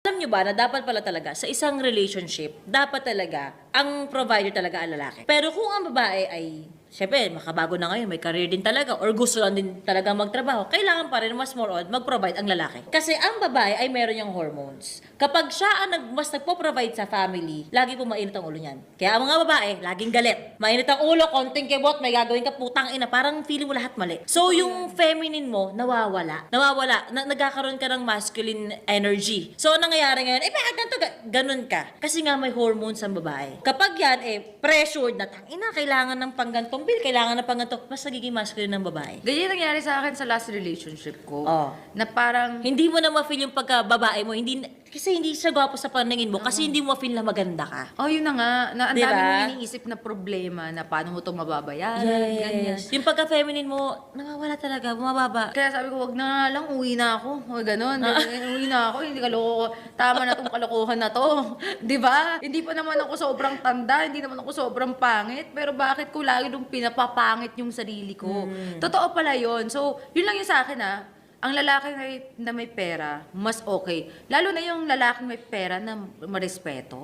Alam nyo ba na dapat pala talaga sa isang relationship, dapat talaga ang provider talaga ang lalaki. Pero kung ang babae ay, syempre, makabago na ngayon, may career din talaga, or gusto lang din talaga magtrabaho, kailangan pa rin mas more on mag-provide ang lalaki. Kasi ang babae ay meron yung hormones. Kapag siya ang mas nagpo-provide sa family, lagi po mainit ang ulo niyan. Kaya ang mga babae, laging galit. Mainit ang ulo, konting kibot, may gagawin ka putang ina, parang feeling mo lahat mali. So, yung feminine mo, nawawala. Nagkakaroon ka ng masculine energy. So, ang nangyayari ngayon, bakit ganito? Ganun ka. Kasi nga may hormones ang babae. Kapag yan, pressured na, tangina, kailangan ng panggantong bill, kailangan ng panggantong, mas nagiging masculine ng babae. Ganyan nangyari sa akin sa last relationship ko. Oh. Na parang, Hindi mo na ma-feel yung pagka-babae mo, kasi hindi siya gwapo sa paningin mo, kasi hindi mo ma-feel na maganda ka. oh yun na nga, na ang Diba? dami mong iniisip na problema na paano mo itong mababayaran, ganyan. Yung pagka-feminine mo, nawawala talaga, bumababa. Kaya sabi ko, wag na nga lang, uwi na ako. O ganon, uwi na ako, hindi kaloko. Tama na tong kalokohan na to. Di ba? Hindi pa naman ako sobrang tanda, hindi naman ako sobrang pangit, pero bakit ko lagi nung pinapapangit yung sarili ko? Totoo pala yun. So, yun lang yung sa akin ang lalaki na may pera, mas okay. Lalo na yung lalaki may pera na marespeto.